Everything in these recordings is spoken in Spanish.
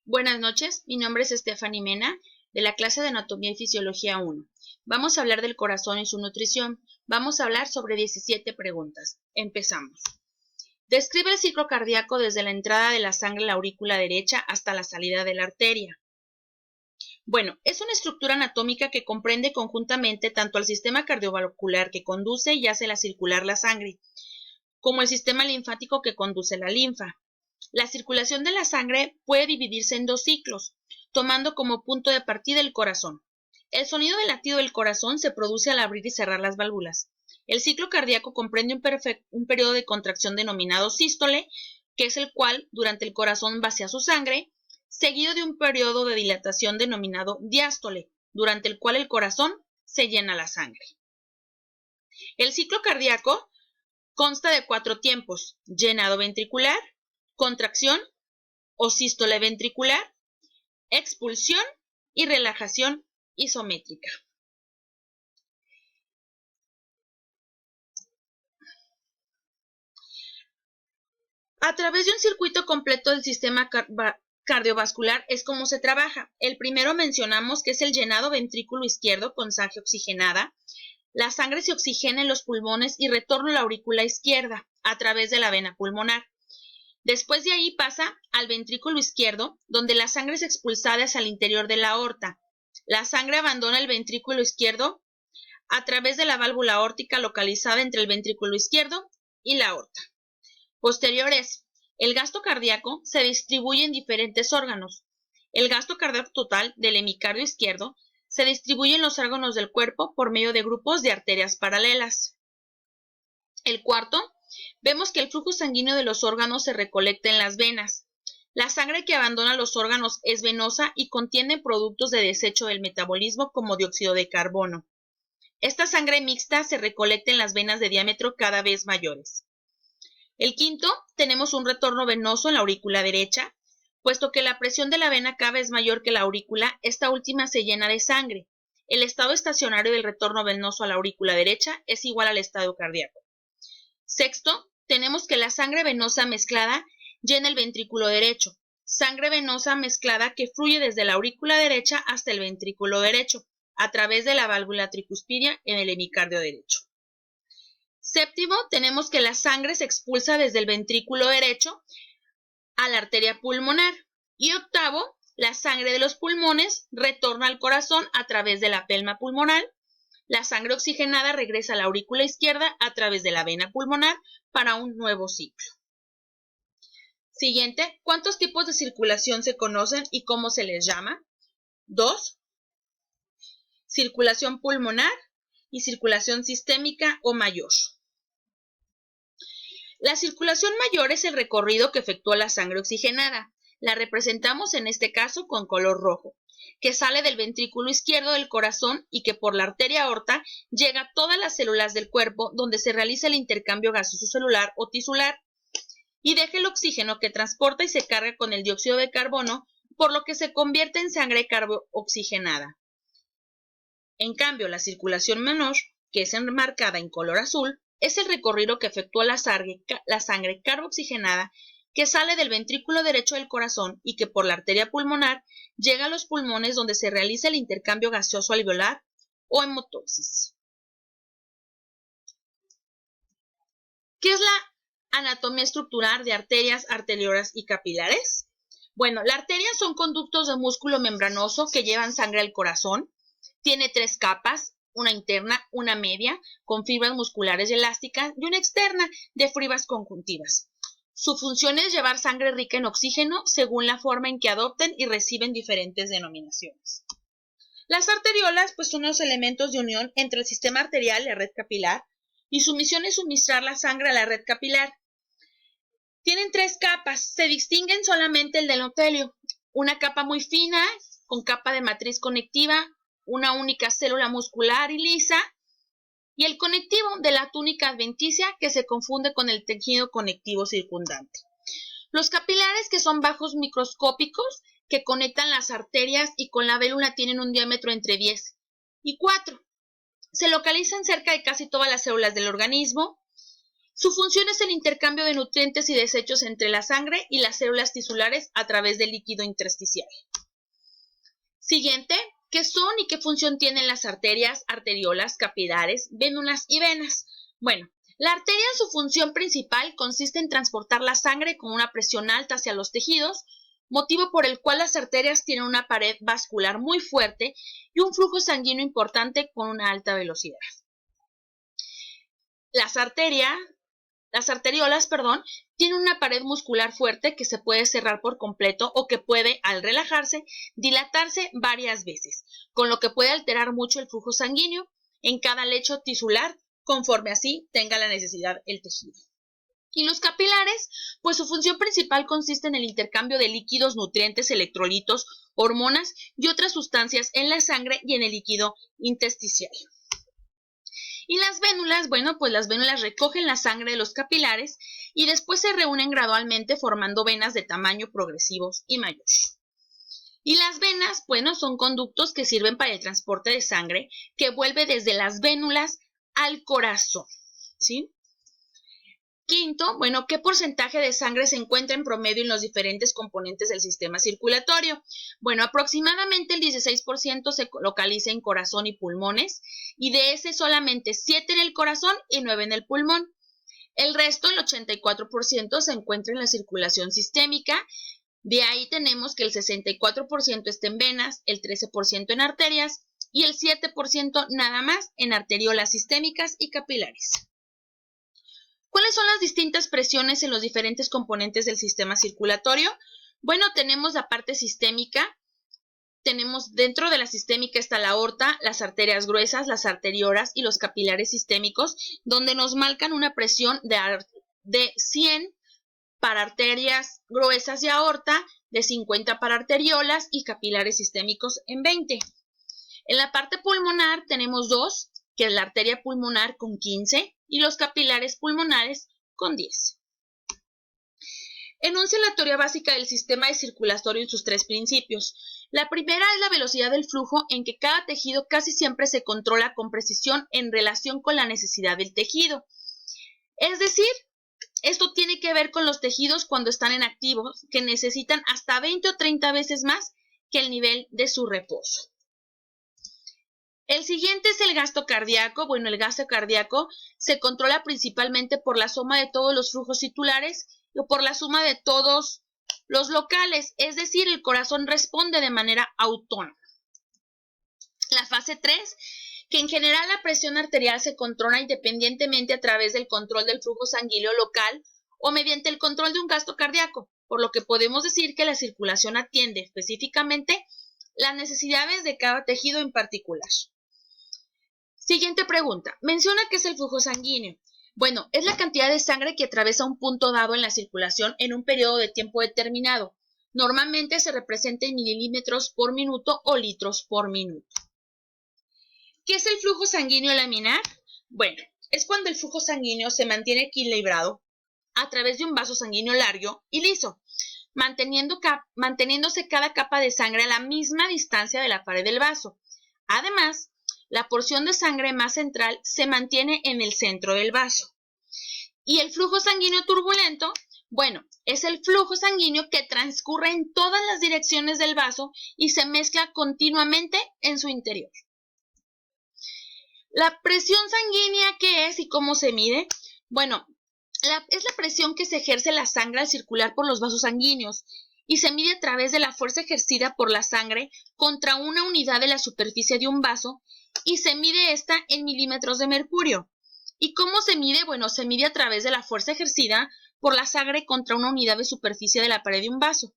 Buenas noches, mi nombre es Stephanie Mena, de la clase de Anatomía y Fisiología 1. Vamos a hablar del corazón y su nutrición. Vamos a hablar sobre 17 preguntas. Empezamos. Describe el ciclo cardíaco desde la entrada de la sangre a la aurícula derecha hasta la salida de la arteria. Bueno, es una estructura anatómica que comprende conjuntamente tanto al sistema cardiovascular que conduce y hace circular la sangre, como el sistema linfático que conduce la linfa. La circulación de la sangre puede dividirse en dos ciclos, tomando como punto de partida el corazón. El sonido del latido del corazón se produce al abrir y cerrar las válvulas. El ciclo cardíaco comprende un periodo de contracción denominado sístole, que es el cual durante el corazón vacía su sangre, seguido de un periodo de dilatación denominado diástole, durante el cual el corazón se llena la sangre. El ciclo cardíaco consta de 4 tiempos: llenado ventricular, contracción o sístole ventricular, expulsión y relajación isométrica. A través de un circuito completo del sistema cardiovascular es como se trabaja. El primero mencionamos que es el llenado ventrículo izquierdo con sangre oxigenada. La sangre se oxigena en los pulmones y retorna a la aurícula izquierda a través de la vena pulmonar. Después de ahí pasa al ventrículo izquierdo, donde la sangre es expulsada hacia el interior de la aorta. La sangre abandona el ventrículo izquierdo a través de la válvula aórtica localizada entre el ventrículo izquierdo y la aorta. Posterior es, el gasto cardíaco se distribuye en diferentes órganos. El gasto cardíaco total del hemicardio izquierdo se distribuye en los órganos del cuerpo por medio de grupos de arterias paralelas. El cuarto, vemos que el flujo sanguíneo de los órganos se recolecta en las venas. La sangre que abandona los órganos es venosa y contiene productos de desecho del metabolismo como dióxido de carbono. Esta sangre mixta se recolecta en las venas de diámetro cada vez mayores. El quinto, tenemos un retorno venoso en la aurícula derecha. Puesto que la presión de la vena cava es mayor que la aurícula, esta última se llena de sangre. El estado estacionario del retorno venoso a la aurícula derecha es igual al estado cardíaco. Sexto, tenemos que la sangre venosa mezclada llena el ventrículo derecho. Sangre venosa mezclada que fluye desde la aurícula derecha hasta el ventrículo derecho, a través de la válvula tricuspidia en el hemicardio derecho. Séptimo, tenemos que la sangre se expulsa desde el ventrículo derecho a la arteria pulmonar. Y octavo, la sangre de los pulmones retorna al corazón a través de la pelma pulmonar. La sangre oxigenada regresa a la aurícula izquierda a través de la vena pulmonar para un nuevo ciclo. Siguiente, ¿cuántos tipos de circulación se conocen y cómo se les llama? 2. Circulación pulmonar y circulación sistémica o mayor. La circulación mayor es el recorrido que efectúa la sangre oxigenada. La representamos en este caso con color rojo, que sale del ventrículo izquierdo del corazón y que por la arteria aorta llega a todas las células del cuerpo donde se realiza el intercambio gaseoso celular o tisular y deja el oxígeno que transporta y se carga con el dióxido de carbono, por lo que se convierte en sangre carbooxigenada. En cambio, la circulación menor, que es enmarcada en color azul, es el recorrido que efectúa la sangre carbooxigenada que sale del ventrículo derecho del corazón y que por la arteria pulmonar llega a los pulmones donde se realiza el intercambio gaseoso alveolar o hematoxis. ¿Qué es la anatomía estructural de arterias, arteriolas y capilares? Bueno, las arterias son conductos de músculo membranoso que llevan sangre al corazón. Tiene 3 capas, una interna, una media, con fibras musculares y elásticas, y una externa, de fibras conjuntivas. Su función es llevar sangre rica en oxígeno según la forma en que adopten y reciben diferentes denominaciones. Las arteriolas pues son los elementos de unión entre el sistema arterial y la red capilar, y su misión es suministrar la sangre a la red capilar. Tienen 3 capas, se distinguen solamente el endotelio, una capa muy fina con capa de matriz conectiva, una única célula muscular y lisa, y el conectivo de la túnica adventicia que se confunde con el tejido conectivo circundante. Los capilares, que son vasos microscópicos que conectan las arterias y con la vélula, tienen un diámetro entre 10 y 4. Se localizan cerca de casi todas las células del organismo Su función es el intercambio de nutrientes y desechos entre la sangre y las células tisulares a través del líquido intersticial. Siguiente, ¿qué son y qué función tienen las arterias, arteriolas, capilares, vénulas y venas? Bueno, la arteria en su función principal consiste en transportar la sangre con una presión alta hacia los tejidos, motivo por el cual las arterias tienen una pared vascular muy fuerte y un flujo sanguíneo importante con una alta velocidad. Las arteriolas, tienen una pared muscular fuerte que se puede cerrar por completo o que puede, al relajarse, dilatarse varias veces, con lo que puede alterar mucho el flujo sanguíneo en cada lecho tisular, conforme así tenga la necesidad el tejido. Y los capilares, pues su función principal consiste en el intercambio de líquidos, nutrientes, electrolitos, hormonas y otras sustancias en la sangre y en el líquido intersticial. Y las vénulas, pues las vénulas recogen la sangre de los capilares y después se reúnen gradualmente formando venas de tamaño progresivos y mayor. Y las venas, son conductos que sirven para el transporte de sangre que vuelve desde las vénulas al corazón, ¿sí? Quinto, ¿qué porcentaje de sangre se encuentra en promedio en los diferentes componentes del sistema circulatorio? Aproximadamente el 16% se localiza en corazón y pulmones, y de ese solamente 7 en el corazón y 9 en el pulmón. El resto, el 84%, se encuentra en la circulación sistémica. De ahí tenemos que el 64% está en venas, el 13% en arterias y el 7% nada más en arteriolas sistémicas y capilares. ¿Cuáles son las distintas presiones en los diferentes componentes del sistema circulatorio? Tenemos la parte sistémica. Dentro de la sistémica está la aorta, las arterias gruesas, las arteriolas y los capilares sistémicos, donde nos marcan una presión de 100 para arterias gruesas y aorta, de 50 para arteriolas y capilares sistémicos en 20. En la parte pulmonar tenemos dos, que es la arteria pulmonar con 15 y los capilares pulmonares con 10. Enuncia la teoría básica del sistema de circulatorio en sus tres principios. La primera es la velocidad del flujo, en que cada tejido casi siempre se controla con precisión en relación con la necesidad del tejido. Es decir, esto tiene que ver con los tejidos cuando están en activo, que necesitan hasta 20 o 30 veces más que el nivel de su reposo. El siguiente es el gasto cardíaco. El gasto cardíaco se controla principalmente por la suma de todos los flujos titulares o por la suma de todos los locales, es decir, el corazón responde de manera autónoma. La fase 3, que en general la presión arterial se controla independientemente a través del control del flujo sanguíneo local o mediante el control de un gasto cardíaco, por lo que podemos decir que la circulación atiende específicamente las necesidades de cada tejido en particular. Siguiente pregunta. Menciona qué es el flujo sanguíneo. Es la cantidad de sangre que atraviesa un punto dado en la circulación en un periodo de tiempo determinado. Normalmente se representa en mililitros por minuto o litros por minuto. ¿Qué es el flujo sanguíneo laminar? Es cuando el flujo sanguíneo se mantiene equilibrado a través de un vaso sanguíneo largo y liso, manteniéndose cada capa de sangre a la misma distancia de la pared del vaso. Además, la porción de sangre más central se mantiene en el centro del vaso. ¿Y el flujo sanguíneo turbulento? Es el flujo sanguíneo que transcurre en todas las direcciones del vaso y se mezcla continuamente en su interior. ¿La presión sanguínea qué es y cómo se mide? Es la presión que se ejerce la sangre al circular por los vasos sanguíneos y se mide a través de la fuerza ejercida por la sangre contra una unidad de la superficie de un vaso y se mide esta en milímetros de mercurio. ¿Y cómo se mide? Se mide a través de la fuerza ejercida por la sangre contra una unidad de superficie de la pared de un vaso.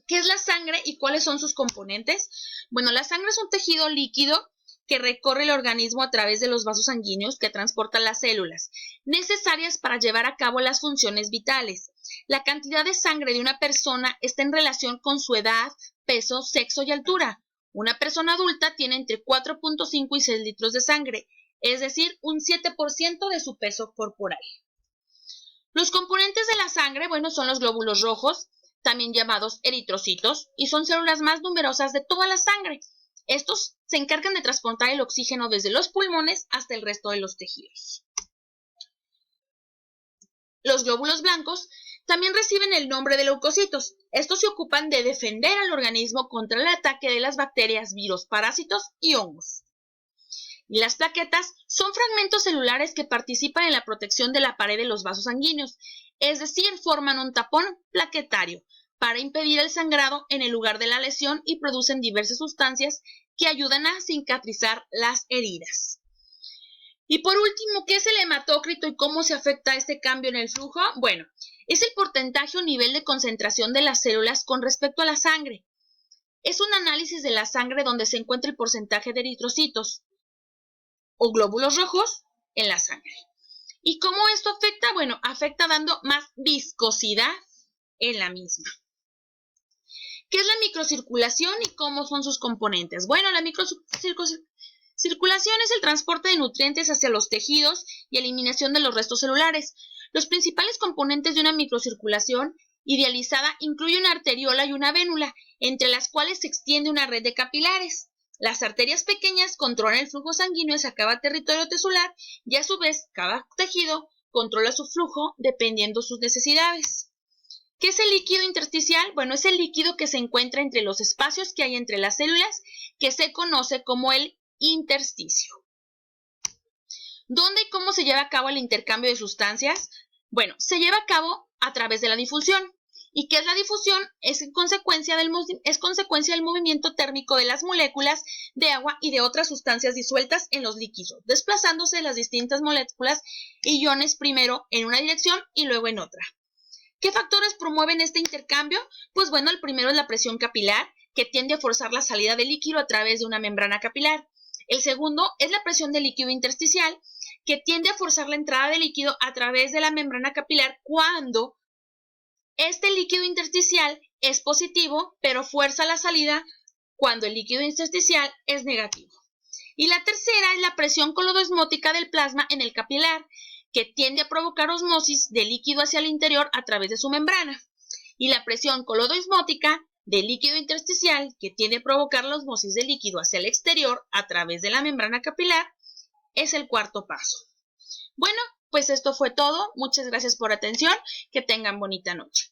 ¿Qué es la sangre y cuáles son sus componentes? La sangre es un tejido líquido que recorre el organismo a través de los vasos sanguíneos que transportan las células, necesarias para llevar a cabo las funciones vitales. La cantidad de sangre de una persona está en relación con su edad, peso, sexo y altura. Una persona adulta tiene entre 4.5 y 6 litros de sangre, es decir, un 7% de su peso corporal. Los componentes de la sangre, son los glóbulos rojos, también llamados eritrocitos, y son células más numerosas de toda la sangre. Estos se encargan de transportar el oxígeno desde los pulmones hasta el resto de los tejidos. Los glóbulos blancos también reciben el nombre de leucocitos. Estos se ocupan de defender al organismo contra el ataque de las bacterias, virus, parásitos y hongos. Y las plaquetas son fragmentos celulares que participan en la protección de la pared de los vasos sanguíneos, es decir, forman un tapón plaquetario para impedir el sangrado en el lugar de la lesión y producen diversas sustancias que ayudan a cicatrizar las heridas. Y por último, ¿qué es el hematócrito y cómo se afecta este cambio en el flujo? Bueno, es el porcentaje o nivel de concentración de las células con respecto a la sangre. Es un análisis de la sangre donde se encuentra el porcentaje de eritrocitos o glóbulos rojos en la sangre. ¿Y cómo esto afecta? Bueno, afecta dando más viscosidad en la misma. ¿Qué es la microcirculación y cómo son sus componentes? Bueno, la microcirculación es el transporte de nutrientes hacia los tejidos y eliminación de los restos celulares. Los principales componentes de una microcirculación idealizada incluyen una arteriola y una vénula, entre las cuales se extiende una red de capilares. Las arterias pequeñas controlan el flujo sanguíneo hacia cada territorio tisular y a su vez cada tejido controla su flujo dependiendo de sus necesidades. ¿Qué es el líquido intersticial? Bueno, es el líquido que se encuentra entre los espacios que hay entre las células, que se conoce como el intersticio. ¿Dónde y cómo se lleva a cabo el intercambio de sustancias? Bueno, se lleva a cabo a través de la difusión. ¿Y qué es la difusión? Es consecuencia del movimiento térmico de las moléculas de agua y de otras sustancias disueltas en los líquidos, desplazándose las distintas moléculas y iones primero en una dirección y luego en otra. ¿Qué factores promueven este intercambio? Pues bueno, el primero es la presión capilar, que tiende a forzar la salida del líquido a través de una membrana capilar. El segundo es la presión del líquido intersticial, que tiende a forzar la entrada del líquido a través de la membrana capilar cuando este líquido intersticial es positivo, pero fuerza la salida cuando el líquido intersticial es negativo. Y la tercera es la presión coloidosmótica del plasma en el capilar, que tiende a provocar osmosis del líquido hacia el interior a través de su membrana. Y la presión coloidosmótica del líquido intersticial, que tiende a provocar la osmosis del líquido hacia el exterior a través de la membrana capilar, es el cuarto paso. Bueno, pues esto fue todo. Muchas gracias por atención. Que tengan bonita noche.